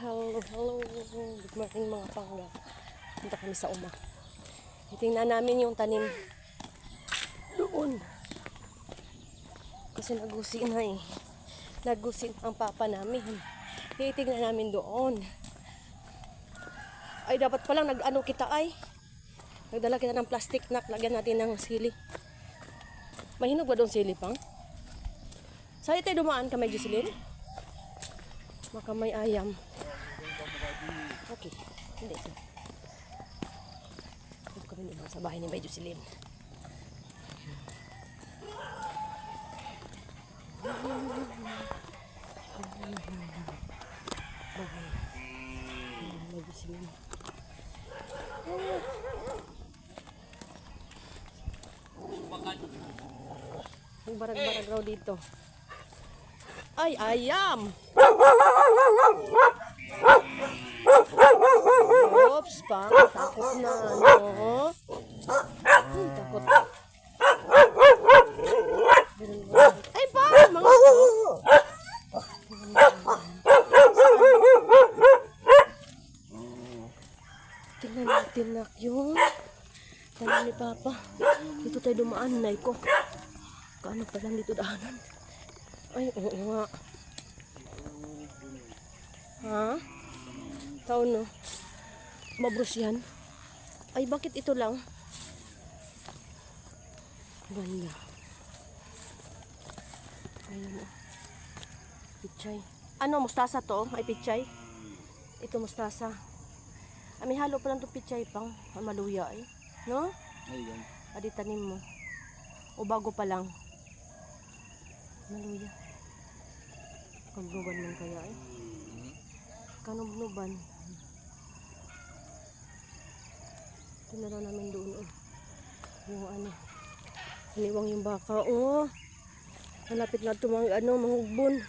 Hello. Good morning mga pangga. Punta kami sa uma. Tingnan namin yung tanim doon. Kasi nagusin na eh. Nagusin ang papa namin. Tingnan namin doon. Ay dapat palang nag-ano kita ay. Nagdala kita ng plastic na lagyan natin ng sili. Mahinog ba doon sili pang? Saan tayo dumaan ka may Jocelyn? Baka may ayam. Okay, hindi. Dito kami naman sa bahay ni Bay Jocelyn. Bahay ni Bay Jocelyn. Ang barag-barag raw dito. Ay, ayam! Oops, pang takot na, no? Takot. Ay, pa! Mga tingnan natin na yung tanim ni Papa. Dito tayo dumaan, Nay ko. Kaano pa lang dito daanan? Ay, oo nga. Ha? Tao no? Mabros yan. Ay, bakit ito lang? Ganda. Ayun o. Pichay. Ano, mustasa to? Ay, pichay? Ito mustasa. May halo pa lang to pichay pang. Maluya eh. No? Ayun. Adi tanim mo. O bago pa lang. Maluya. Kabnuban man kaya eh. Kanubnuban. Tinara namin doon oh. Yung ano. Iniwang yung baka. Oh. Malapit na ito mga ano, mangugbon.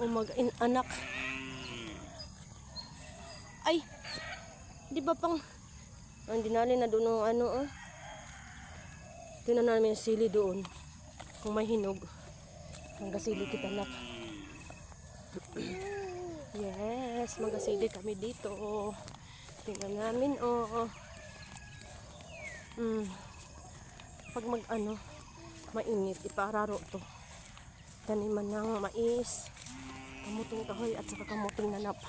O mag-anak. Ay! Di ba pang ang dinali na doon ng ano oh. Tinan namin yung sili doon. Kung may hinog. Manggasili kita nak. Yes, manggasili kami dito. Tingnan namin oh. Pag mag ano, mainit, ipararo to. Taniman ng mais, kamuting kahoy at saka kamuting nanap.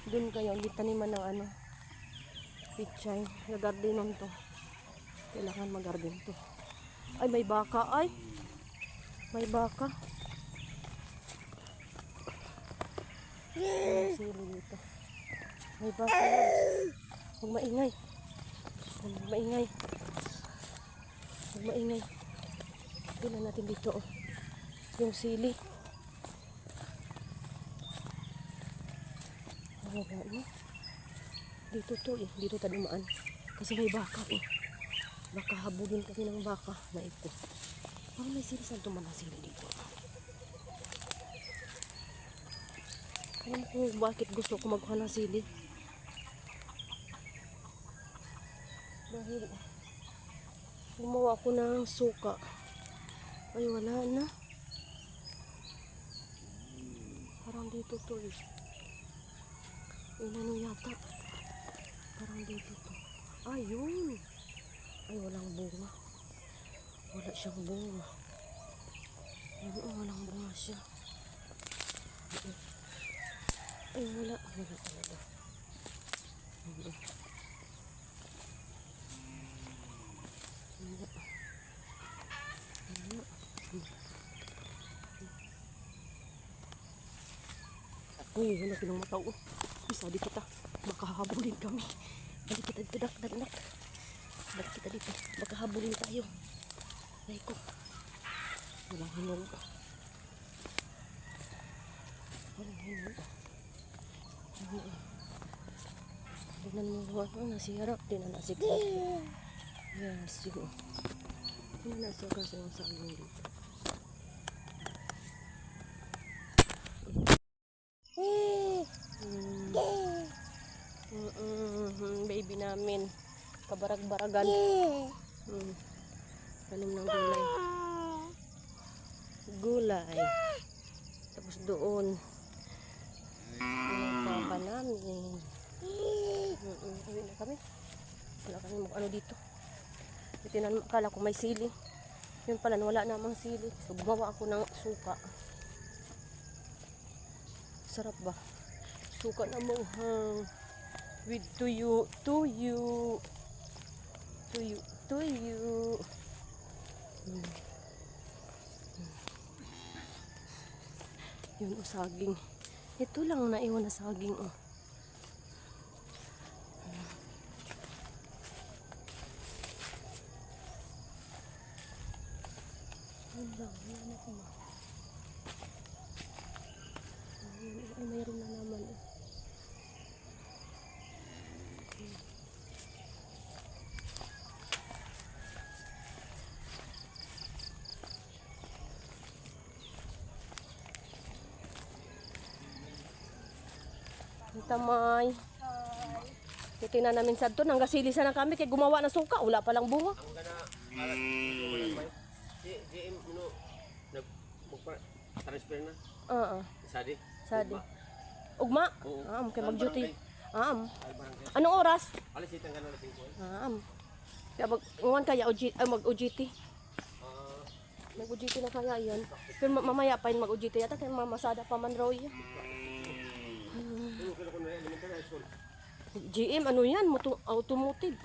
Doon kayo, hindi taniman ng ano, pichay. Gagardenon to. Kailangan magarden to. Ay, may baka ay. May baka. May sili dito. May baka. Huwag maingay. Huwag maingay. Huwag maingay. Tingnan natin dito oh. Yung sili. Ano ba no? Dito to eh. Dito tayo dumaan. Kasi may baka eh. Baka habulin kami ng baka na ito. Parang may sili. Saan tuman ang sili dito? Alam ko bakit gusto ko magkuha ng sili. Dahil gumawa ko ng suka. Ay wala na. Parang dito to eh. Inano yata. Parang dito to. Ayun. Ay walang bunga. Wala siyang bunga. Ayun, walang bunga siya. Ay wala. Wala talaga. Wala. Uy, wala pinang mataw. Bisa di kita. Baka habulin kami. Balik kita dito, dak. Balik kita dito. Baka habulin tayo. Ay ko. Walang hinog. Walang hinog. Tignan mo ano, nasirap. Tignan nasikap. Yes, yun. Tignan nasikap sa yung saging dito. Baby namin kabarag-baragan tanim ng gulay tapos doon namin. Uwi na kami. Wala kami ano dito. Akala ko may sili. Yun pala, wala namang sili. So, gumawa ako ng suka. Sarap ba? Suka na manghang. With tuyo. Yun o, saging. Ito lang naiwan na saging o. Ay, mayroon na naman eh. Tamay. Titingnan namin sa doon. Hanggang silisa na kami kaya gumawa ng suka. Wala palang bunga. Ang gana, GM, nag-transfer na. Oo. Sadi? Sadi. Ugma? Oo. Kaya mag-duty. Ay, barangay. Anong oras? Alis itang gana natin ko. Kaya mag-uwan kaya mag-UGT. Mag-UGT na kaya yan. Pero mamaya pa yun mag-UGT yata kaya mamasada pa man raw yan. GM, ano yan? Automotive.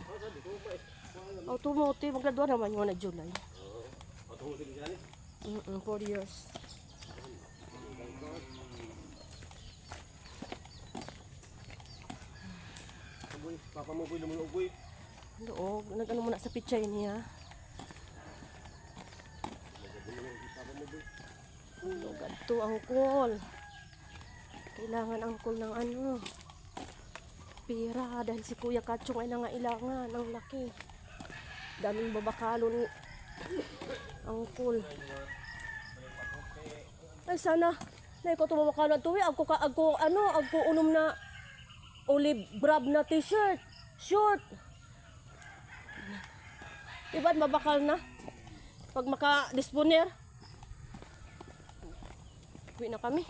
Automotive. Magladwa naman yun na July. Automotive yan eh? 4 years. Papa mo po naman ugoy. Oo, nag-ano muna sa pichay niya. Ganito ang call. Kailangan ang call ng ano. Pira dahil si Kuya Kachong ay nangailangan ng laki. Daming babakalon ang call. Ay sana na ko tumabakalon tuwi agko unom na olive brab na t-shirt, short. Diba mabakal na? Pag maka-disponer. Uwi na kami.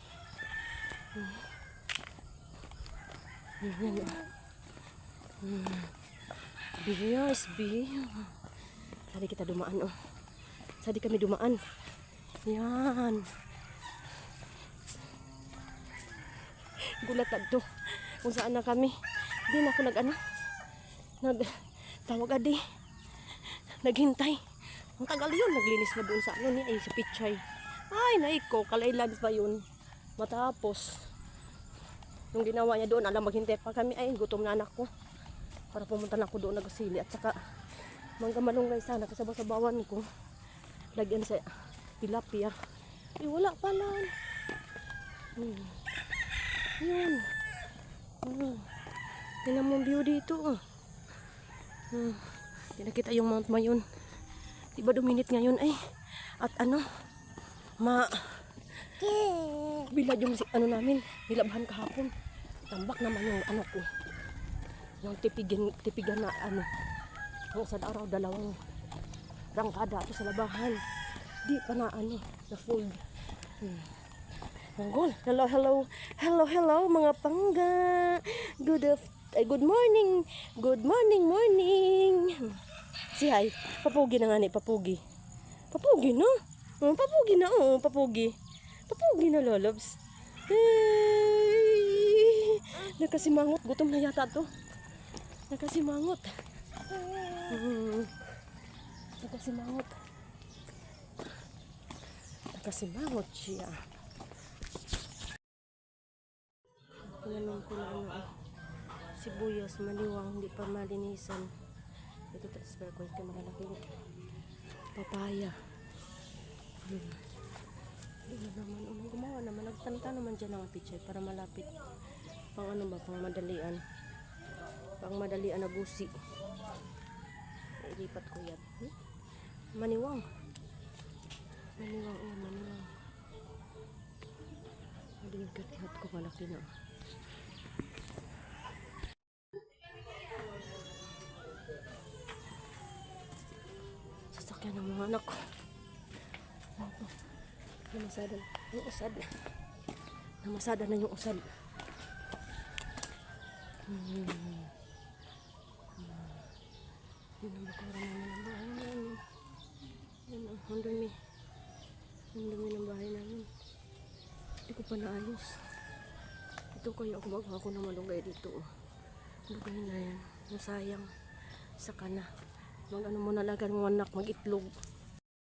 Bias. Sadi kita dumaan oh. Sadi kami dumaan. Yan. Gulat to. Kung saan na kami. Di na ako tawag adi. Naghintay. Ang tagal yun. Naglinis na doon sa ano niya. Ay, sa pichay. Ay, naiko. Kalailan pa yun. Matapos. Yung ginawa niya doon, alam maghintay pa kami. Ay, gutom na anak ko. Para pumunta na ako doon nagsili. At saka, mangga malunggay sana. Kasabaw-sabawan ko. Lagyan sa tilapia. Eh, wala pala. Yun. Tingnan mo ang view dito. Pinakita yung Mount Mayon. Diba duminit ngayon ay. At ano, bilad yung ano namin, nilabhan kahapon. Tambak naman yung ano ko. Yung tipigan na ano. Yung sa araw, 2 rangkada ito sa labahan. Di pa na ano, na fold. Manggol. Hello mga pangga. Good morning. Morning. Si hi. Papugi na nga ni, papugi. Papugi na. Papugi na lolobs. Nakasimangot. Gutom na yata to. Nakasimangot siya. Tinanong ko na ano sibuyas, maliwang, hindi pa malinisan. Ito transfer ko ito malalaking papaya. Naman, gumawa naman, nagtanta naman dyan ang pichay para malapit. Pang ano ba, pang madalian na busi. Ilipat ko yan. Maniwang. Madilig katihat ko malaki na. Sasakyan ng mga anak ko. Namasada na yung usad. Yun ang bakura namin ang bahay namin. Yun ang dumi. Ang dumi ng bahay namin. Hindi ko pa naayos. Ito kaya ako magawa ko ng malunggay dito. Lugay na yan. Masayang. Saka na. Mag ano mo nalagan ng anak, mag-itlog.